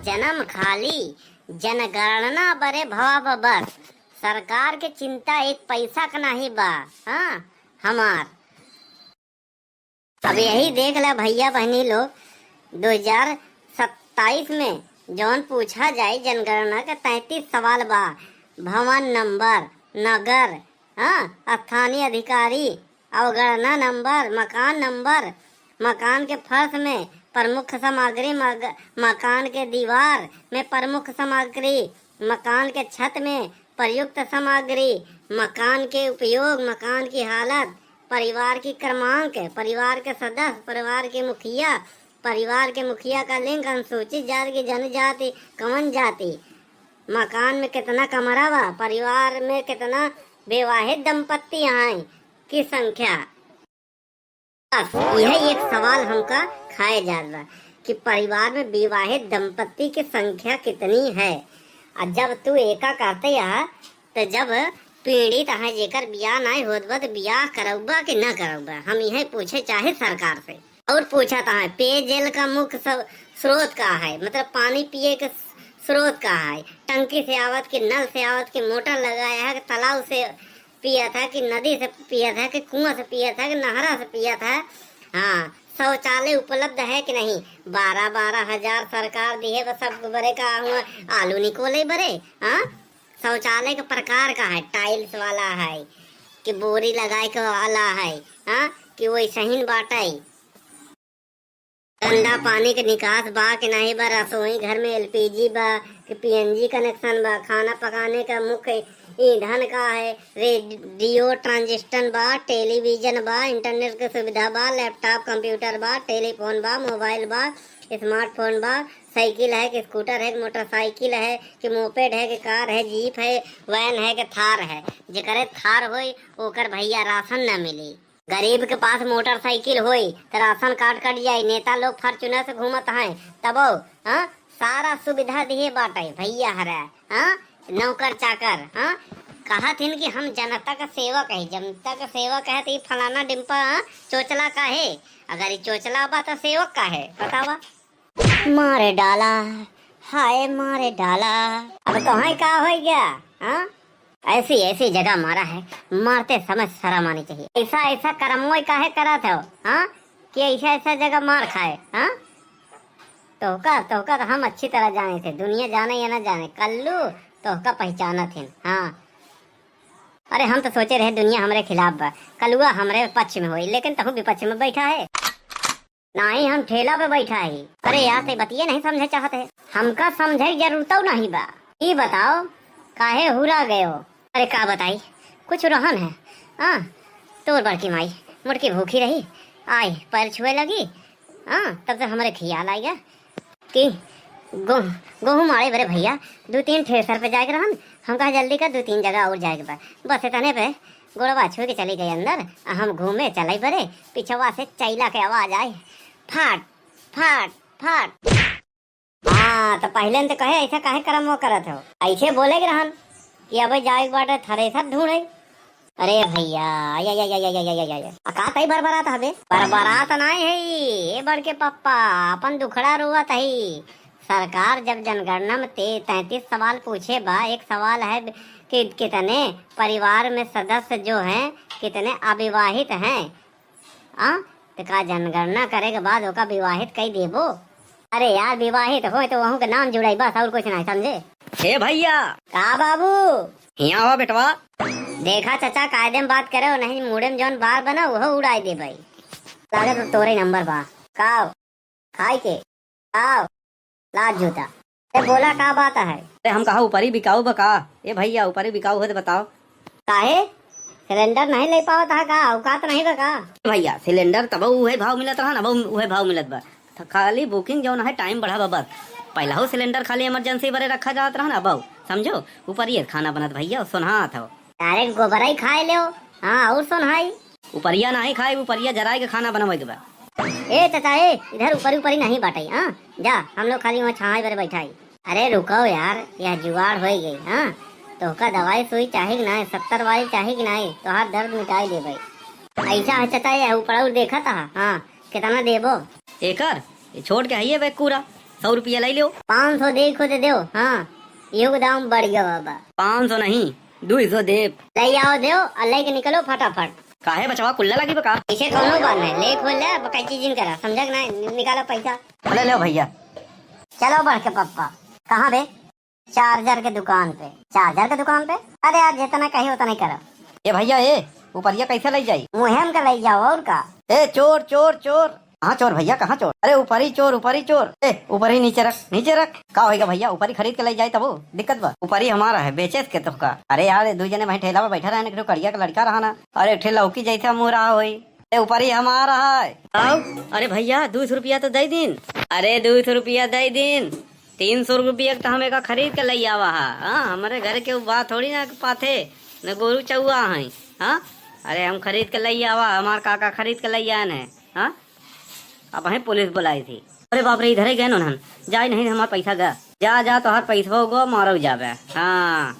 जन्म खाली जनगणना बरे भवा बस। सरकार के चिंता एक पैसा का नहीं बा। हाँ हमार अब यही देख ला भैया बहनी लोग, 2027 में जौन पूछा जाए जनगणना का 33 सवाल बा। भवन नंबर, नगर, हाँ स्थानीय अधिकारी, अवगणना नंबर, मकान नंबर, मकान के फर्श में प्रमुख सामग्री, मकान के दीवार में प्रमुख सामग्री, मकान के छत में प्रयुक्त सामग्री, मकान के उपयोग, मकान की हालत, परिवार की क्रमांक, परिवार के सदस्य, परिवार के मुखिया, परिवार के मुखिया का लिंग, अनुसूचित जाति की जनजाति कौन जाति, मकान में कितना कमरा बा, परिवार में कितना विवाहित दंपत्ति हैं की संख्या। यह एक सवाल हमका खाए जात बा कि परिवार में विवाहित दंपत्ति की संख्या कितनी है। और जब तू एका करते या तो जब पीड़ित है जेकर बियाह नहीं होत बा तो बियाह करौबा कि न करौबा, हम यह पूछे चाहे सरकार से। और पूछा था पेयजल का मुख्य स्रोत का है, मतलब पानी पिए के स्रोत का है, टंकी से आवत कि नल से आवत कि मोटर लगाया है कि तालाब से पिया था कि नदी से पिया था कि कुआं से पिया था कि नहरा से पिया था। हाँ शौचालय उपलब्ध है कि नहीं। 12-12 हजार सरकार दी है, बस सब बरे का आलू निकोले बरे। हाँ शौचालय का प्रकार का है, टाइल्स वाला है कि बोरी लगाए के वाला है, हाँ कि वही सही बाटे। गंदा पानी के निकास बा कि नहीं बा, रसोई घर में एलपीजी बा कि पीएनजी कनेक्शन बा, खाना पकाने का मुख्य ईंधन का है, रेडियो ट्रांजिस्टर बा, टेलीविजन बा, इंटरनेट की सुविधा बा, लैपटॉप कंप्यूटर बा, टेलीफोन बा, मोबाइल बा, स्मार्टफोन बा, साइकिल है कि स्कूटर है कि मोटरसाइकिल है कि मोपेड है कि कार है, जीप है, वैन है कि थार है। जेकरे थार होई ओकर भैया राशन न मिली। गरीब के पास मोटरसाइकिल होई तो राशन कार्ड कट जाये। नेता लोग फॉर्च्यूनर से घूमत हैं तबो हाँ सारा सुविधा दिए बाटे भैया हरा। हाँ नौकर चाकर हाँ कहा थिन कि हम जनता का सेवक है, जनता का सेवक है तो ये फलाना डिम्पा चोचला का है। अगर ये चोचला बा तो सेवक का है बतावा। मारे डाला हाय मारे डाला, अब तो का हो गया। हाँ ऐसी ऐसी जगह मारा है, मारते समय शर्म आनी चाहिए। ऐसा ऐसा कर्मों काहे करा था हाँ कि ऐसा ऐसा जगह मार खाए। हाँ तोहका तो हम अच्छी तरह जाने थे, दुनिया जाने या ना जाने कल्लू तोहका पहचाना थे। हाँ अरे हम तो सोचे रहे दुनिया हमारे खिलाफ बा, कलुआ हमारे पक्ष में हुई, लेकिन तहु विपक्ष में बैठा है। नहीं हम ठेला पे बैठा है। अरे यार से बतिये नहीं समझे चाहते है, हमका समझे जरूरत नहीं बा। ये बताओ काहे हुरा गए हो। अरे का बताई कुछ रोहन है। हाँ तोर बड़की माई मुड़की भूखी रही, आई पैर छुए लगी। हाँ तब से हमारे ख्याल आ गया कि गेहूँ मारे बरे भैया 2-3 ठेसर पे जाए रहन। हम कहा जल्दी कर 2-3 जगह और जाए बा। बस इतने पे गोड़वा छू के चली गई अंदर। हम घूमे चले बरे, पिछवा से चैला के आवाज आए फाट फाट फाट। हाँ तो पहले तो कहे ऐसा काहे करम वो करत हो, ऐसे बोले रहन कि अब जाए बाटे थ्रेसर ढूंढे। अरे भैया का तई बरबरात हबे, बरबरात नहीं है ये बड़के पप्पा अपन दुखड़ा रोवत है। सरकार जब जनगणना में 33 सवाल पूछे बा, एक सवाल है कि कितने परिवार में सदस्य जो हैं कितने अविवाहित हैं। तो का जनगणना करे के बाद ओका विवाहित कई देबो। अरे यार विवाहित हो तो वहाँ के नाम जुड़ाई बस और कुछ नहीं समझे। हे भैया का बाबू यहाँ आओ बेटवा। देखा चाचा कायदे में बात करे नहीं मुड़े में जौन बार बना वो उड़ाई दे भाई। लागत तो तोरे नंबर बा काव खाई के काव लाज जूता बोला का बात है। अरे हम कहा ऊपरी बिकाऊ बका। ए भैया ऊपरी बिकाऊ हो तो बताओ काहे सिलेंडर नहीं ले पावत है का, औकात नहीं बका। भैया सिलेंडर तब उहे भाव मिलत रहा ना, उहे भाव मिलत बा। खाली बुकिंग जो है टाइम बढ़ा बा बस। पहला हो सिलेंडर खाली इमरजेंसी बरे रखा जात रहा ना बहु समझो। ऊपर ये खाना बनत भैया सोनहा था डायरेक्ट गोबरा ही खाए लो। हाँ और सोनहाई ऊपरिया नहीं खाए, ऊपरिया जराए के खाना बनवाए के बा। ए चाचा ए इधर ऊपरी ऊपरी नहीं बाटाई। हाँ जा हम लोग खाली वहाँ छाई पर बैठाई। अरे रुको यार यह जुगाड़ हो गई। हाँ तो का दवाई सुई चाहे कि नहीं, 70 वाली चाहे कि नहीं, तो हाथ दर्द मिटाई दे भाई। ऐसा है चाचा ये ऊपर देखा था। हाँ कितना देबो एकर छोड़ के आइए वे कूड़ा 100 रुपया ले लो। 500 देखो दे दो। हाँ यो दाम बढ़ गया बाबा। 500 नहीं 200 दे। ले आओ दो और लेके निकलो फटाफट। काहे बचवा कुल्ला लगी बका। इसे कोनो बात नहीं, ले खोल ले बकाई चीज करा, समझा कि नहीं? निकालो पैसा। ले लो भैया। चलो बढ़ के पप्पा। कहाँ बे? चार्जर के दुकान पे। चार्जर के दुकान पे? अरे यार जितना कही उतना ही करो। ए भैया ए ऊपरिया कैसे ले जाई? मुहिम कर ले जाओ और का। ए चोर चोर चोर। कहाँ चोर भैया कहाँ चोर? अरे ऊपरी चोर ऊपरी चोर। ए ऊपरी नीचे रख नीचे रख। का होएगा भैया ऊपरी खरीद के ले जाए तब वो दिक्कत बा। ऊपरी हमारा है बेचे के तो का। अरे यार 2 जने भाई ठेला पे बैठा रहे कड़िया का लड़का रहा ना। अरे ठेला लौकी जैसा मुँह रहा होई। ए ऊपरी हमारा है। आओ अरे भैया 200 रुपया तो दे दिन। अरे 200 रुपया दे दिन। 300 रुपया तो हमें का खरीद के ले आवा है। हाँ हमारे घर के बात थोड़ी ना पाथे न गोरू चौआ है। हाँ अरे हम खरीद के ले आवा, हमार काका खरीद के ले आन है। हाँ अब हमें पुलिस बुलाई थी। अरे बाप रे इधर ही गए नोन जाए नहीं हमारा पैसा गा। जा जा तो हर पैसा गो मारो जावे। हाँ